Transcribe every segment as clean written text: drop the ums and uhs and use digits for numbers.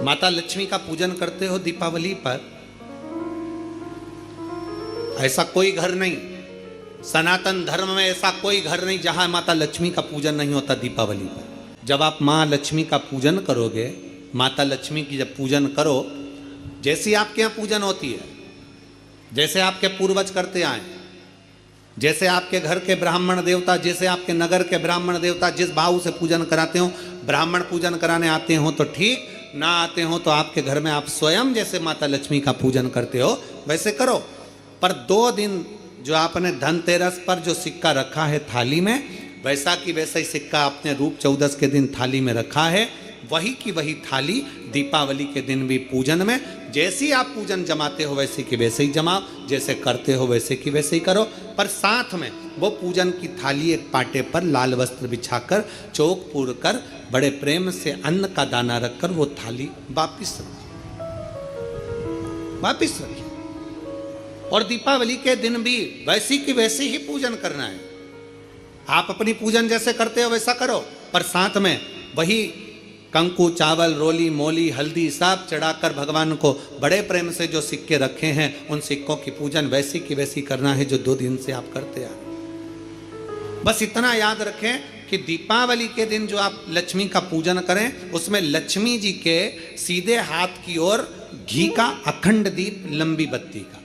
माता लक्ष्मी का पूजन करते हो दीपावली पर, ऐसा कोई घर नहीं, सनातन धर्म में ऐसा कोई घर नहीं जहां माता लक्ष्मी का पूजन नहीं होता दीपावली पर। जब आप माँ लक्ष्मी का पूजन करोगे, माता लक्ष्मी की जब पूजन करो, जैसी आपके यहाँ पूजन होती है, जैसे आपके पूर्वज करते आए, जैसे आपके घर के ब्राह्मण देवता, जैसे आपके नगर के ब्राह्मण देवता जिस भाव से पूजन कराते हो, ब्राह्मण पूजन कराने आते हो तो ठीक, ना आते हो तो आपके घर में आप स्वयं जैसे माता लक्ष्मी का पूजन करते हो वैसे करो। पर 2 दिन जो आपने धनतेरस पर जो सिक्का रखा है थाली में, वैसा की वैसा ही सिक्का आपने रूप चौदस के दिन थाली में रखा है, वही की वही थाली दीपावली के दिन भी पूजन में जैसी आप पूजन जमाते हो वैसे की वैसे ही जमाओ, जैसे करते हो वैसे की वैसे ही करो। पर साथ में वो पूजन की थाली एक पाटे पर लाल वस्त्र बिछाकर, चौक पूर कर, बड़े प्रेम से अन्न का दाना रखकर वो थाली वापिस रखिए। और दीपावली के दिन भी वैसी की वैसे ही पूजन करना है। आप अपनी पूजन जैसे करते हो वैसा करो, पर साथ में वही कंकु, चावल, रोली, मोली, हल्दी सब चढ़ाकर भगवान को बड़े प्रेम से जो सिक्के रखे हैं उन सिक्कों की पूजन वैसी की वैसी करना है जो 2 दिन से आप करते आ। बस इतना याद रखें कि दीपावली के दिन जो आप लक्ष्मी का पूजन करें, उसमें लक्ष्मी जी के सीधे हाथ की ओर घी का अखंड दीप, लंबी बत्ती का,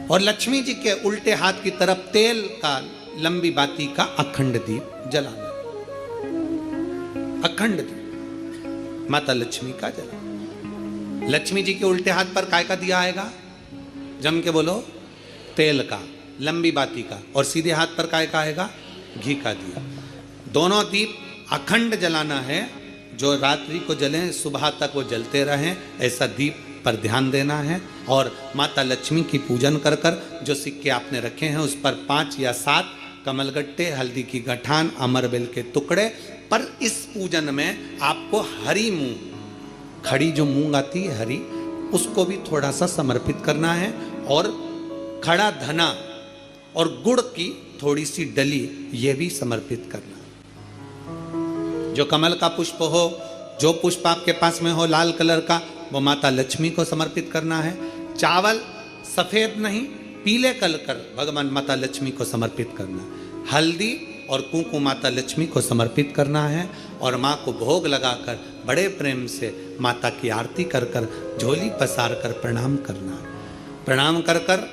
और लक्ष्मी जी के उल्टे हाथ की तरफ तेल का लंबी बाती का अखंड दीप जलाना। अखंड दीप माता लक्ष्मी का जला। लक्ष्मी जी के उल्टे हाथ पर काय का दिया आएगा? जम के बोलो, तेल का, लंबी बाती का, और सीधे हाथ पर काय का आएगा? घी का दिया। दोनों दीप अखंड जलाना है, जो रात्रि को जलें सुबह तक वो जलते रहें, ऐसा दीप पर ध्यान देना है। और माता लक्ष्मी की पूजन कर कर जो सिक्के आपने रखे हैं उस पर 5 या 7 कमलगट्टे, हल्दी की गठान, अमरबेल के टुकड़े। पर इस पूजन में आपको हरी मूंग, खड़ी जो मूंग आती है हरी, उसको भी थोड़ा सा समर्पित करना है, और खड़ा धना और गुड़ की थोड़ी सी डली ये भी समर्पित करना है। जो कमल का पुष्प हो, जो पुष्प आपके पास में हो लाल कलर का, वो माता लक्ष्मी को समर्पित करना है। चावल सफेद नहीं, पीले कलर कर भगवान माता लक्ष्मी को समर्पित करना है। हल्दी और कुंकु माता लक्ष्मी को समर्पित करना है, और माँ को भोग लगाकर बड़े प्रेम से माता की आरती कर कर, झोली पसार कर प्रणाम करना है। प्रणाम कर कर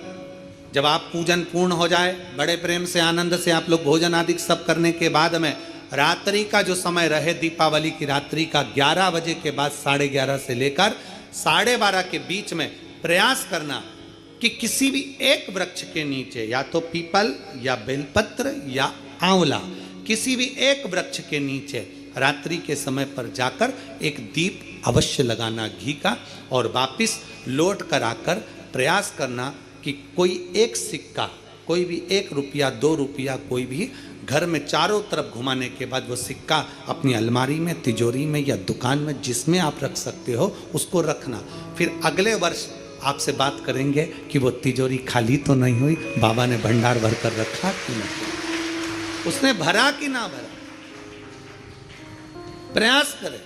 जब आप पूजन पूर्ण हो जाए, बड़े प्रेम से आनंद से आप लोग भोजन आदि सब करने के बाद में रात्रि का जो समय रहे, दीपावली की रात्रि का 11 बजे के बाद 11:30 से लेकर 12:30 के बीच में प्रयास करना कि किसी भी एक वृक्ष के नीचे, या तो पीपल या बेलपत्र या आंवला, किसी भी एक वृक्ष के नीचे रात्रि के समय पर जाकर एक दीप अवश्य लगाना घी का, और वापिस लौट कर आकर प्रयास करना कि कोई एक सिक्का, कोई भी 1 रुपया 2 रुपया, कोई भी घर में चारों तरफ घुमाने के बाद वो सिक्का अपनी अलमारी में, तिजोरी में या दुकान में जिसमें आप रख सकते हो उसको रखना। फिर अगले वर्ष आपसे बात करेंगे कि वो तिजोरी खाली तो नहीं हुई, बाबा ने भंडार भर कर रखा कि नहीं, उसने भरा कि ना भरा। प्रयास करें।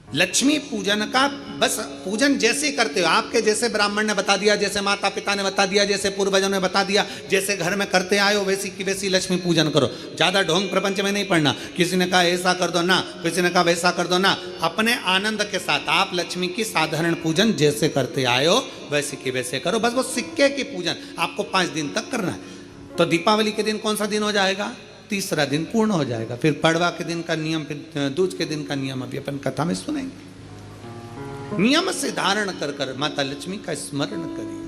लक्ष्मी पूजन का बस पूजन जैसे करते हो, आपके जैसे ब्राह्मण ने बता दिया, जैसे माता पिता ने बता दिया, जैसे पूर्वजों ने बता दिया, जैसे घर में करते आए हो वैसी की वैसी लक्ष्मी पूजन करो। ज़्यादा ढोंग प्रपंच में नहीं पड़ना, किसी ने कहा ऐसा कर दो ना, किसी ने कहा वैसा कर दो ना। अपने आनंद के साथ आप लक्ष्मी की साधारण पूजन जैसे करते आए हो वैसे की वैसे करो। बस वो सिक्के की पूजन आपको 5 दिन तक करना है। तो दीपावली के दिन कौन सा दिन हो जाएगा? 3रा दिन पूर्ण हो जाएगा। फिर पड़वा के दिन का नियम, फिर दूज के दिन का नियम अभी अपन कथा में सुनेंगे। नियम से धारण कर कर माता लक्ष्मी का स्मरण करिए।